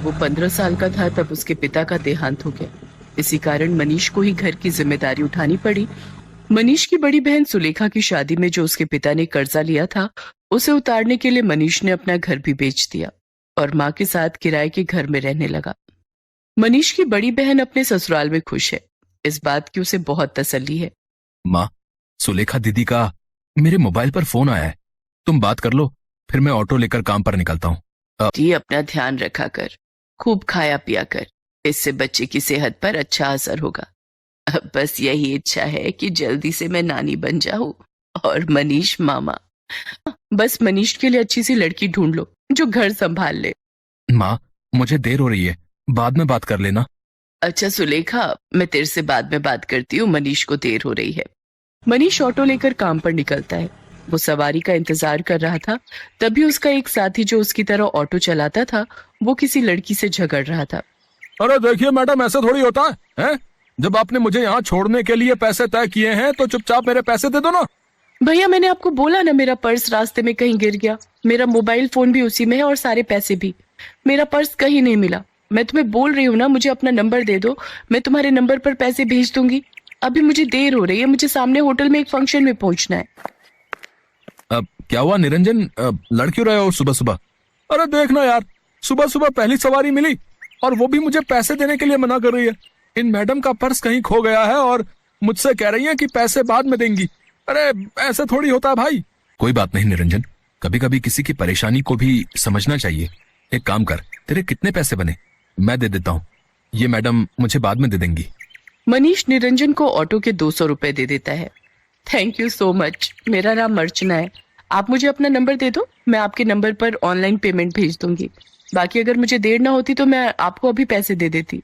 वो 15 साल का था तब उसके पिता का देहांत हो गया। इसी कारण मनीष को ही घर की जिम्मेदारी उठानी पड़ी। मनीष की बड़ी बहन सुलेखा की शादी में जो उसके पिता ने कर्जा लिया था, उसे उतारने के लिए मनीष ने अपना घर भी बेच दिया और माँ के साथ किराए के घर में रहने लगा। मनीष की बड़ी बहन अपने ससुराल में खुश है। इस बात की उसे बहुत तसल्ली है। माँ, सुलेखा दीदी का मेरे मोबाइल पर फोन आया है, तुम बात कर लो, फिर मैं ऑटो लेकर काम पर निकलता हूँ। जी, अपना ध्यान रखा कर, खूब खाया पिया कर, इससे बच्चे की सेहत पर अच्छा असर होगा। अब बस यही इच्छा है कि जल्दी से मैं नानी बन जाऊं और मनीष मामा। बस मनीष के लिए अच्छी सी लड़की ढूंढ लो जो घर संभाल ले। माँ, मुझे देर हो रही है, बाद में बात कर लेना। अच्छा सुलेखा, मैं तेरे से बाद में बात करती हूँ, मनीष को देर हो रही है। मनीष ऑटो लेकर काम पर निकलता है। वो सवारी का इंतजार कर रहा था, तभी उसका एक साथी जो उसकी तरह ऑटो चलाता था, वो किसी लड़की से झगड़ रहा था। अरे देखिए मैडम, ऐसा थोड़ी होता है? जब आपने मुझे यहाँ छोड़ने के लिए पैसे तय किए हैं तो चुपचाप मेरे पैसे दे दो ना। भैया, मैंने आपको बोला ना, मेरा पर्स रास्ते में कहीं गिर गया। मेरा मोबाइल फोन भी उसी में है और सारे पैसे भी। मेरा पर्स कहीं नहीं मिला। मैं तुम्हें बोल रही हूँ ना, मुझे अपना नंबर दे दो, मैं तुम्हारे नंबर पर पैसे भेज दूंगी। अभी मुझे देर हो रही है, मुझे सामने होटल में एक फंक्शन में पहुंचना है। अब क्या हुआ निरंजन, लड़ क्यों रहे हो सुबह सुबह? अरे देखना यार, सुबह सुबह पहली सवारी मिली और वो भी मुझे पैसे देने के लिए मना कर रही है। इन मैडम का पर्स कहीं खो गया है और मुझसे कह रही है कि पैसे बाद में देंगी। अरे ऐसे थोड़ी होता है भाई। कोई बात नहीं निरंजन, कभी कभी किसी की परेशानी को भी समझना चाहिए। एक काम कर, तेरे कितने पैसे बने मैं दे देता हूँ, ये मैडम मुझे बाद में दे देंगी। मनीष निरंजन को ऑटो के 200 रुपए दे देता है। Thank you so much. मेरा नाम अर्चना है। आप मुझे अपना नंबर दे दो, मैं आपके नंबर पर ऑनलाइन पेमेंट भेज दूंगी। बाकी अगर मुझे देर ना होती तो मैं आपको अभी पैसे दे देती।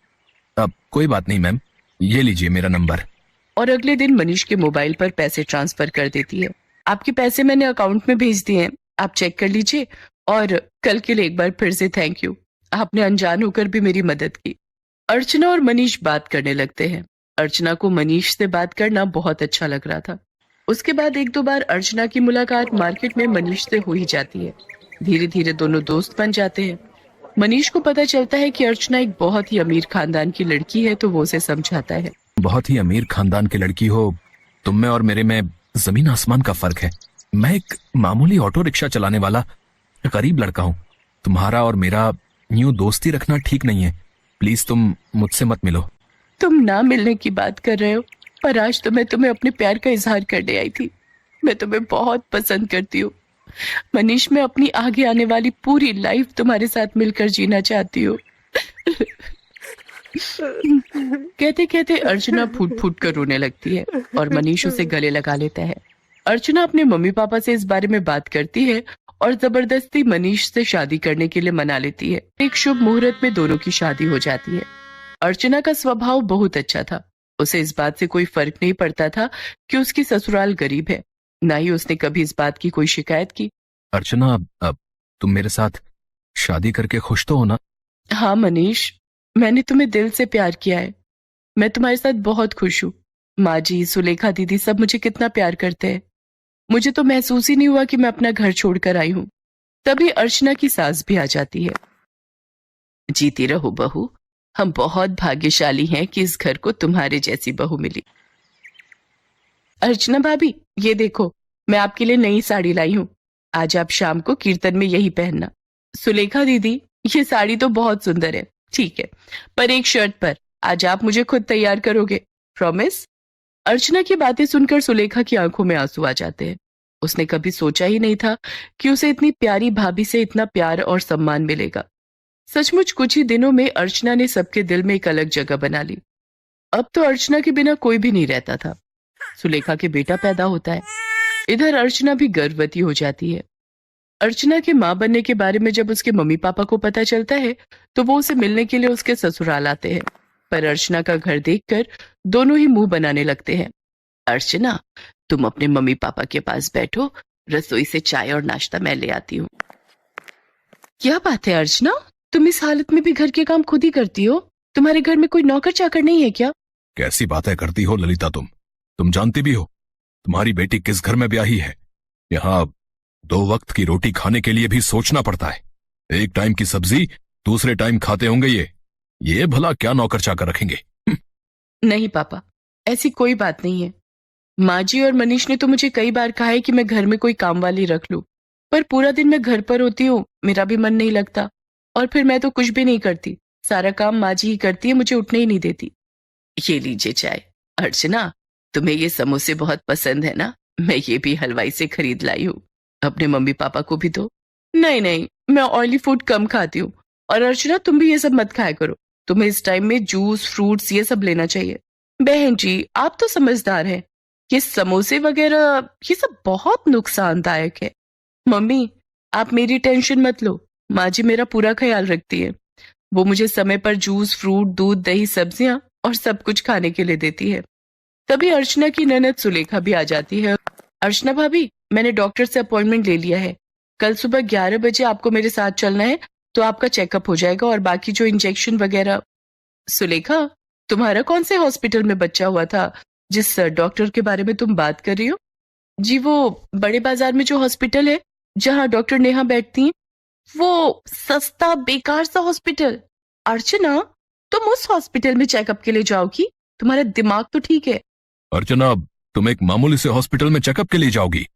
अब कोई बात नहीं मैम, ये लीजिए मेरा नंबर। और अगले दिन मनीष के मोबाइल पर पैसे ट्रांसफर कर देती है। आपके पैसे मैंने अकाउंट में भेज दिए हैं, आप चेक कर लीजिए। और कल के लिए एक बार फिर से थैंक यू, आपने अनजान होकर भी मेरी मदद की। अर्चना और मनीष बात करने लगते हैं। अर्चना को मनीष से बात करना बहुत अच्छा लग रहा था। उसके बाद एक दो बार अर्चना की मुलाकात मार्केट में मनीष से हो ही जाती है। धीरे धीरे दोनों दोस्त बन जाते हैं। मनीष को पता चलता है कि अर्चना एक बहुत ही अमीर खानदान की लड़की है, तो वो उसे समझाता है। बहुत ही अमीर खानदान की लड़की हो, तुम में और मेरे में जमीन आसमान का फर्क है। मैं एक मामूली ऑटो रिक्शा चलाने वाला गरीब लड़का हूँ। तुम्हारा और मेरा यूं दोस्ती रखना ठीक नहीं है, प्लीज तुम मुझसे मत मिलो। तुम ना मिलने की बात कर रहे हो, पर आज तो मैं तुम्हें अपने प्यार का इजहार करने आई थी। मैं तुम्हें बहुत पसंद करती हूँ मनीष। मैं अपनी आगे आने वाली पूरी लाइफ तुम्हारे साथ मिलकर जीना चाहती हूँ। कहते कहते अर्चना फूट फूट कर रोने लगती है और मनीष उसे गले लगा लेता है। अर्चना अपने मम्मी पापा से इस बारे में बात करती है और जबरदस्ती मनीष से शादी करने के लिए मना लेती है। एक शुभ मुहूर्त में दोनों की शादी हो जाती है। अर्चना का स्वभाव बहुत अच्छा था। उसे इस बात से कोई फर्क नहीं पड़ता था कि उसकी ससुराल गरीब है। ना ही उसने कभी इस बात की कोई शिकायत की। अर्चना, अब तुम मेरे साथ शादी करके खुश तो हो ना? हाँ मनीष, मैंने तुम्हें दिल से प्यार किया है। मैं तुम्हारे साथ बहुत खुश हूँ। माँ जी, सुलेखा दीदी सब मुझे कितना प्यार करते हैं। मुझे तो महसूस ही नहीं हुआ कि मैं अपना घर छोड़कर आई हूँ। तभी अर्चना की सास भी आ जाती है। जीती रहो बहू, हम बहुत भाग्यशाली हैं कि इस घर को तुम्हारे जैसी बहू मिली। अर्चना भाभी, ये देखो, मैं आपके लिए नई साड़ी लाई हूँ। आज आप शाम को कीर्तन में यही पहनना। सुलेखा दीदी, ये साड़ी तो बहुत सुंदर है, ठीक है, पर एक शर्त पर। आज आप मुझे खुद तैयार करोगे, प्रॉमिस? अर्चना की बातें सुनकर सुलेखा की आंखों में आंसू आ जाते हैं। उसने कभी सोचा ही नहीं था कि उसे इतनी प्यारी भाभी से इतना प्यार और सम्मान मिलेगा। सचमुच कुछ ही दिनों में अर्चना ने सबके दिल में एक अलग जगह बना ली। अब तो अर्चना के बिना कोई भी नहीं रहता था। सुलेखा के बेटा पैदा होता है। इधर अर्चना भी गर्भवती हो जाती है। अर्चना के मां बनने के बारे में जब उसके मम्मी पापा को पता चलता है तो वो उसे मिलने के लिए उसके ससुराल आते हैं। पर अर्चना का घर देखकर दोनों ही मुंह बनाने लगते हैं। अर्चना, तुम अपने मम्मी पापा के पास बैठो, रसोई से चाय और नाश्ता मैं ले आती हूँ। क्या बात है अर्चना, तुम इस हालत में भी घर के काम खुद ही करती हो? तुम्हारे घर में कोई नौकर चाकर नहीं है क्या? कैसी बातें करती हो ललिता तुम जानती भी हो तुम्हारी बेटी किस घर में ब्याही है। यहाँ 2 वक्त की रोटी खाने के लिए भी सोचना पड़ता है। एक टाइम की सब्जी दूसरे टाइम खाते होंगे ये भला क्या नौकर चाकर रखेंगे। नहीं पापा, ऐसी कोई बात नहीं है। माँ जी और मनीष ने तो मुझे कई बार कहा है कि मैं घर में कोई काम वाली रख लूं, पर पूरा दिन मैं घर पर होती हूँ, मेरा भी मन नहीं लगता, और फिर मैं तो कुछ भी नहीं करती, सारा काम माँ जी ही करती है, मुझे उठने ही नहीं देती। ये लीजिए चाय। अर्चना, तुम्हें ये समोसे बहुत पसंद है ना? मैं ये भी हलवाई से खरीद लाई हूँ, अपने मम्मी पापा को भी दो। नहीं नहीं, मैं ऑयली फूड कम खाती हूँ। और अर्चना, तुम भी ये सब मत खाया करो, तुम्हें इस टाइम में जूस फ्रूट्स ये सब लेना चाहिए। बहन जी, आप तो समझदार हैं, ये समोसे वगैरह ये सब बहुत नुकसानदायक है। मम्मी, आप मेरी टेंशन मत लो, माँ जी मेरा पूरा ख्याल रखती है। वो मुझे समय पर जूस फ्रूट दूध दही सब्जियां और सब कुछ खाने के लिए देती है। तभी अर्चना की ननद सुलेखा भी आ जाती है। अर्चना भाभी, मैंने डॉक्टर से अपॉइंटमेंट ले लिया है, कल सुबह 11 बजे आपको मेरे साथ चलना है, तो आपका चेकअप हो जाएगा और बाकी जो इंजेक्शन वगैरह। सुलेखा, तुम्हारा कौन से हॉस्पिटल में बच्चा हुआ था जिस डॉक्टर के बारे में तुम बात कर रही हो? जी, वो बड़े बाजार में जो हॉस्पिटल है जहाँ डॉक्टर नेहा बैठती हैं, वो सस्ता बेकार सा हॉस्पिटल। अर्चना, तुम उस हॉस्पिटल में चेकअप के लिए जाओगी? तुम्हारा दिमाग तो ठीक है? अर्चना, तुम एक मामूली से हॉस्पिटल में चेकअप के लिए जाओगी?